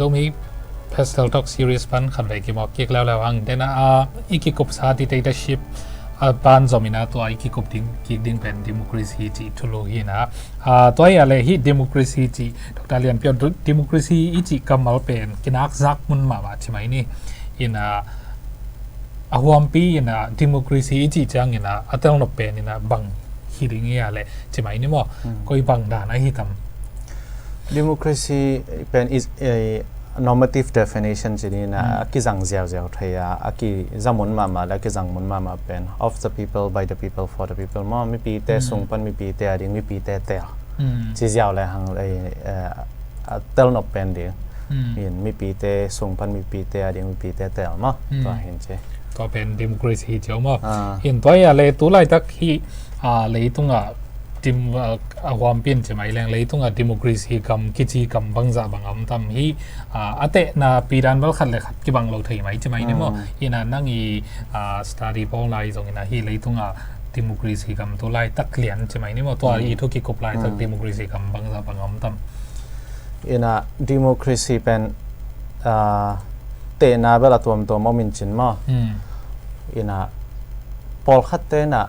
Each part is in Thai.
zo mi pastel talk series pan khan ve ki mo kek law ang dena ikikop sa dictatorship ban zomina to ikikop ding pen democracy chi thulo hi na toy ale hi democracy chi dr lian pyo democracy chi kamal pen kinak zak mun ma chimai ni in ahwam pi in democracy chi chang in atel no pen in bang hiring ya le chimai ni mo koi bang da na hi tam democracy pen is a normative definition chini na ki jang jiao jiao thaya aki zamun ma la ki jang mun ma pen of the people by the people for the people mo mi pi te sung pan mi pi te ading mi pi te chi jiao le hang tel no pen de in mi pi te sung pan mi pi te ading mi pi te mo to hin che to pen democracy chao mo hin toy ale tu lai tak hi leitunga tim awam pin chemai leng leitunga democracy kam kichi kam bangza bangam tam hi ate na piran bal khat le khat ki bang lo thei mai chemai ne mo ina nangi study pol lai zong ina hi leitunga democracy kam to lai tak lian chemai ne mo to i thu ki kop lai tak democracy kam bangza bangam tam ina democracy pen te na bela tom to mo min chin mo ina pol khat te na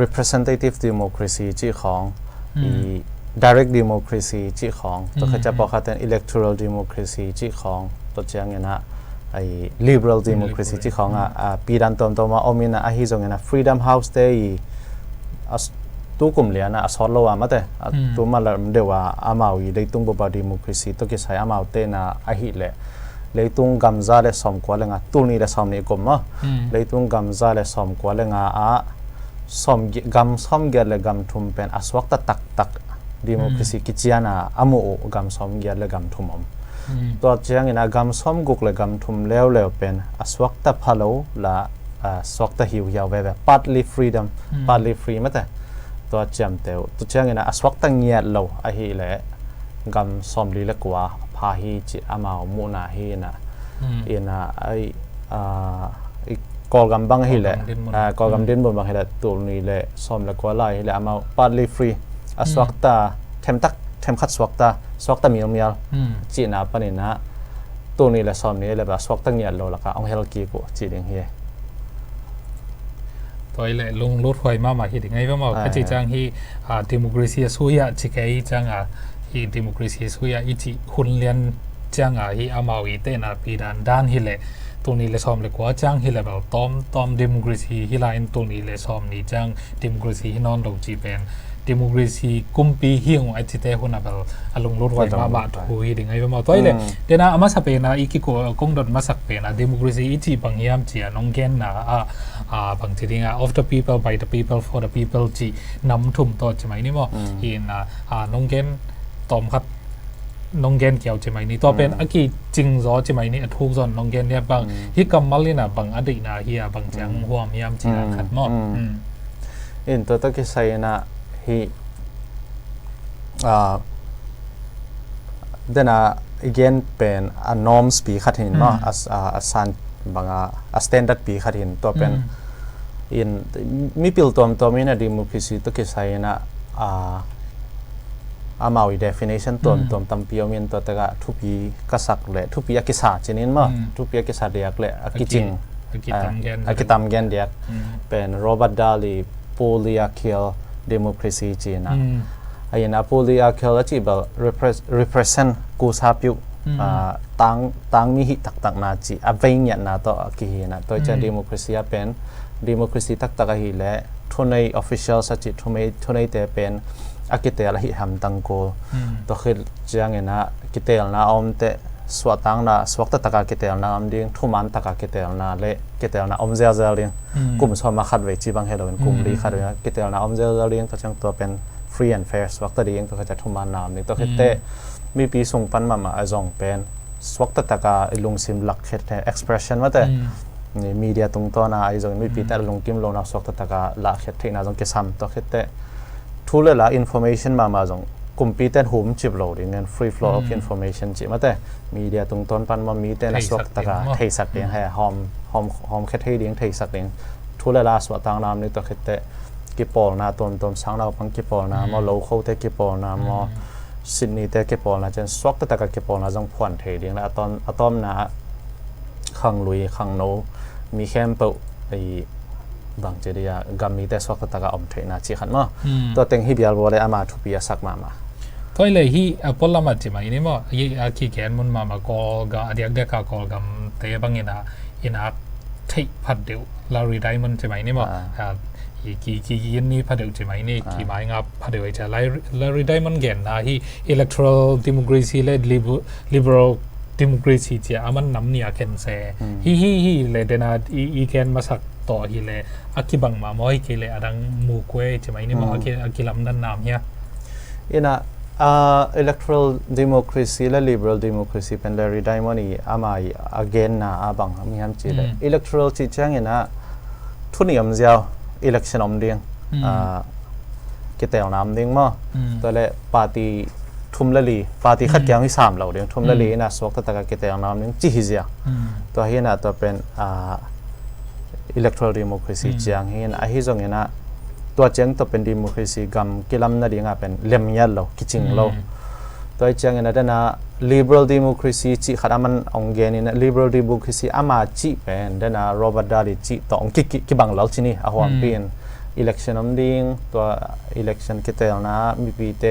representative democracy จีของ direct democracy จีของตัวเขาจะบอกว่าเป็น electoral democracy จีของตัวเจ้าเงี้ยนะไอ้ liberal democracy จีของปีดันตัวมาอมินะฮิจงเงี้ยนะ freedom house เตยตู้กลุ่มเลี้ยนะสอนเราว่ามาแต่ตัวมาแล้วเดี๋ยวว่าอามาวีได้ตุ้งบบา democracy ตัวกิจใช้อามาเตนะฮิเลยเลยตุ้งกำซาเลยสมกว่าเลยงะตู้นี้เลยสมนี่กลมมั้งเลยตุ้งกำซาเลยสมกว่าเลยงะsom gyal le gam thum pen aswak ta tak democracy kichiana amu gam som gyal le gam thumom to chiang ina gam som guk le gam thum lew pen aswak ta phalo la swak ta hiu yaw ve partly freedom partly free mate to cham teu to chiang ina aswak ta ngiat lo a hi le gam som li le kwa pha hi chi amao mu na hi na ina aiกอลกัมบังฮิเลกอลกัมดินบนบังฮิเลตัวนี้เลสมเลกว่าไล่ฮิเลอามา partly free สวักตาเทมขัดสวักตามีอมยาจีน่าปนินะตัวนี้เลสมนี้เลยแบบสวักตาเงียบโลละก็องเฮลกีกูจีดิงเฮียตัวนี้เลยลงรถไฟมาฮิดิงไงว่ามาก็จีจังฮีdemocracy สุยะจิกไอจังฮี democracy สุยะอีจีหุ่นเลียนจังฮีอามาวีเตนะปีด้านฮิเลตัวนี้เลยซ้อมเลยกว่าจังฮิลแบบตอม democracy ฮิลาอินตัวนี้เลยซ้อมนี่จัง democracy ฮินอนลงจีเป็น democracy กุมปีฮิงไอจิเตหุ่นแบบอารมณ์รถไฟมาบาดหูฮิดิงไงประมาณตัวนี้เลยเดี๋ยวนะอามาสับเป็นนะอีกิโกกงดดมาสักเป็นนะ democracy อีจีบางยามจีน้องแกนนะบางทีนี้of the people by the people for the people จีนำทุ่มต่อใช่ไหมนี่มั้งฮินน้องแกนตอมครับน้องแกนเกี่ยวใช่ไหมนี่ตัวเป็นอากีจริงซอใช่ไหมนี่ทุกส่วนน้องแกนเนี่ยบางฮิกำมัลเลยนะบางอดีตนะเฮียบางจังหัวมียามจีนขัดมอดอินตัวตะกี้ใส่นะฮิเดน่าอีกเกนเป็นnorms ปีขัดหินเนาะสันบางstandard ปีขัดหินตัวเป็นอินมีปิลตัวมีนะ democracy ตะกี้ใส่นะอามาวิ definition ตัวตั้มพิโอมินตัวตะกะทุพีกษักเลยทุพีอากิสาจินินมาทุพีอากิสาเดียกเลยอากิจิงอากิตัมแกนเดียกเป็นโรบัตดาลีโพลีอาคิลเดโมคราซีจีนะไอ้นะโพลีอาคิลจีบ represent กูซาพิวตั้งมีหิตักนาจีอเวงเนี่ยนะตัวกิฮินะตัวจะเดโมคราซีเป็นเดโมคราซีตักหิเลยทุนใน official สัจจิทุนในแต่เป็นอากิเตลหิฮัมตังโกตัวคือจังเงินะกิเตลนะอมเตสวตังนะสวกตะตะกากิเตลนะอมดิ้งทุมันตะกากิเตลนะเละกิเตลนะอมเซลเซลลิงกลุ่มสมาขัดไว้จีบังเฮโลเป็นกลุ่มรีขัดไว้กิเตลนะอมเซลเซลลิงตัวจังตัวเป็น free and fair สวกตะดีเองตัวเขาจะทุมันนามนี่ตัวคือเตมีปีส่งปันมาไอซองเป็นสวกตะตะกาลุงซิมหลักเฮ็ด expression ว่าแต่นี่มีเดียตรงตัวนะไอซองมีปีแต่ลุงกิมลงนะสวกตะตะกาหลักเฮ็ดที่นะซองกิซัมตัวคือเตทุเลละ information มาจงกุมปีเต้นหุ่มจิบโหลดเงิน free flow of information จิมาแต่มีเดียตรงต้นปันมามีเต้นสวกตะกาเทสักเลี้ยงให้หอมแค่เทเลี้ยงเทสักเลี้ยงทุเลละสวดทางน้ำนี่ตัวคิดเตะกิปอลนะต้นสังเราพังกิปอลนะมาโลโก้เตกิปอลนะมา ซิดนีย์แต่เก็บปอลนะจนสวกแต่ก็เก็บปอลนะจงผ่อนเทเดียงแล้วอะตอมนะขังลุยขังโนมีแคมเปอไอบางเจดียกำมีแต่สวกแต่ก็อมเทนะจีขันมั้งตัวเต็งฮิบิอัลบัวเลยอามาทุบียสักมาตัวเลยฮีพอลมาจิมาอินี่มั้งยี่ขี้แกนมันมากอลก็อดีตเด็กก็กอลกำเตะบังอินาที่พัดเดียวลารีไดมันจิมาอินี่มั้งกี่ยันนี่พัดเดียวจิมาอินี่กี่หมายงับพัดเดียวจะลารีไดมันเก่งนะฮี electoral democracy และ liberal democracy จะอามันน้ำเนี่ยเก่งเซ่ฮีเลยเดน่าอีเก่งมาสักต่อฮีเลยอากิบังมาไม่กี่เลยดังมูกเวจิมาอินี่มั้งอากิลำดันน้ำเฮียอินะelectoral democracy และ liberal democracy เป็นเรื่องใดมันนี่อามาagain นะอาบังมีฮัมจีเลย electoral ที่จังเนะทุนยมเจ้า election อมเดียงกิจเอาน้ำเดียงมั้งตัวเล่ปาร์ตี้ทุ่มละลีปาร์ตี้ขัดแย้งที่3เหล่าเดียงทุ่มละลีนะสวกตะกะกิจเอาน้ำเดียงจีฮิเซียตัวเฮียนะตัวเป็นelectoral democracy จังเฮียนะฮิจงเนะตัวเจงตัวเป็นดิโมคราซีกำกิลำนั่นเองเป็นเลี่ยมยัลเราคิดจริงเราตัวเจงนั่นนะ liberal democracy จีขนาดมันองเกนี่นะ liberal democracy อามาจีเป็นเดนะโรบัตดาริจีตัวองกิบังเราที่นี่อาหัวเป็น election นั่นเองตัว election คิดเองนะมีปีเต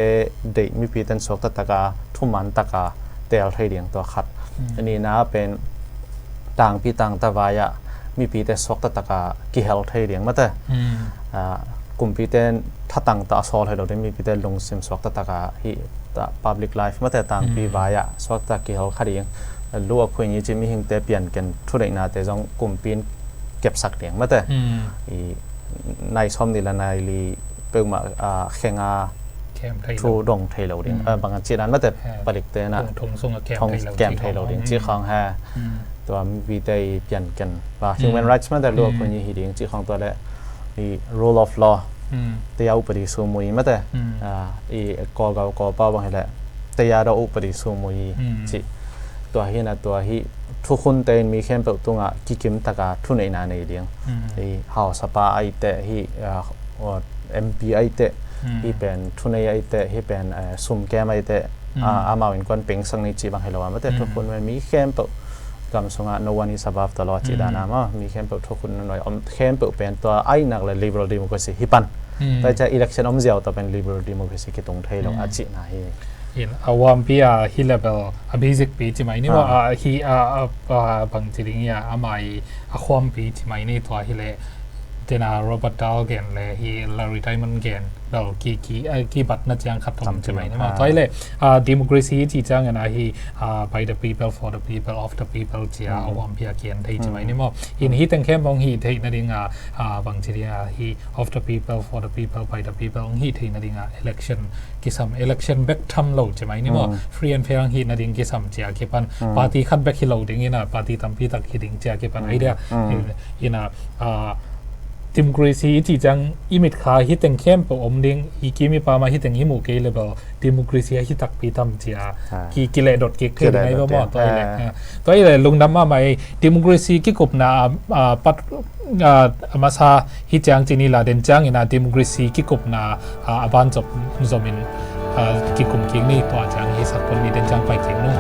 เดมีปีเตนสกตะกาทุ่มมันตะกาเตลไทยเดียงตัวขัดอันนี้นะเป็นต่างปีต่างตะวายะมีปีเตสกตะกากิเฮลไทยเดียงมาแต่กลุ่มพิเศษถ้าต่างตาสอลให้เราได้มีพิเศษลงซิมสวักตะกาที่ตา public life มาแต่ต่างปีวายะสวักตะกี้เขาขัดเองรู้ว่าคุยนี้จะมีหิงแต่เปลี่ยนกันทุเรศนาแต่จงกลุ่มปีนเก็บสักเดียงมาแต่ในซ้อมนี่ละในลีเปิงมาแข่งทูดงไทยเราเดียงบางอันจีนั้นมาแต่ผลิตเตนะทงส่งแกมไทยเราเดียงจีของแฮตัวมีพิเศษเปลี่ยนกันว่า human rights มาแต่รู้ว่าคุยนี้เดียงจีของตัวแหละrule of law เตียอุปริสุมุยมาแต่กอป้าบางแหละเตียเราอุปริสุมุยจิตัวเฮียนะตัวฮีทุกคนเต็นมีแค่เปิดตัวกิกิมตะกาทุนในนาในเดียงHouse สภาไอเตะฮีMP ไอเตะฮีเป็นทุนในไอเตะฮีเป็นซุ่มแกมไอเตะอามาวินควันเป็นสังนิจิบางแหละว่ามาแต่ทุกคนมันมีแค่เปิดกำสงะ no one is above the law จีดานามามีแค่เปิดทุกคนหน่อยแค่เปิดเป็นตัวไอ้นักเลย liberal democracy ฮิปันแต่จะ election เสียวตัวเป็น liberal democracy ที่ตรงไทยเราอาจินาฮีเห็นอาวามปีฮีเลเวลbasic ปีใช่ไหมนี่ว่าฮีบางทีนี้อามาความปีใช่ไหมนี่ตัวฮีเลเจน่าโรบัตดาลเกนเลยฮีลาริไดมันเกนเรากี่บัตรนัดยังขัดทำใช่ไหมนี่มาตัวเลยdemocracy ที่จังนะฮี by the people for the people of the people ที่อาวามปีเกนไทยใช่ไหมนี่มาอินฮีตั้งแค่มองฮีไทยนั่นเองบางทีนี้ฮี of the people for the people by the people ฮีไทยนั่นเองelection กิสาม election back ทำเราใช่ไหมนี่มา free and fair ฮีนั่นเองกิสามที่เก็บปัน party คัด back ที่เราเด้งนะ party ทำปีตักฮีดิ้งที่เก็บปันไอเดียอินะdemocracy ที่จังอิมิตขาฮิตแต่งเข้มปอมดิ้งอีกิมีปามาฮิตแต่งอิมูเกลเลยบ่ democracy ฮิตตักปีทำเจียกิเลดดเก็กเทนไงบ่บ่ตัวเลยลงดำมาใหม่ democracy กิกบนาปัดมาซาฮิจังจีนี่ละเดนจังอินะ democracy กิกบนาอบันจบมินกิกุมกิงนี่ตัวจังฮิสักคนมีเดนจังไปเก่งนู่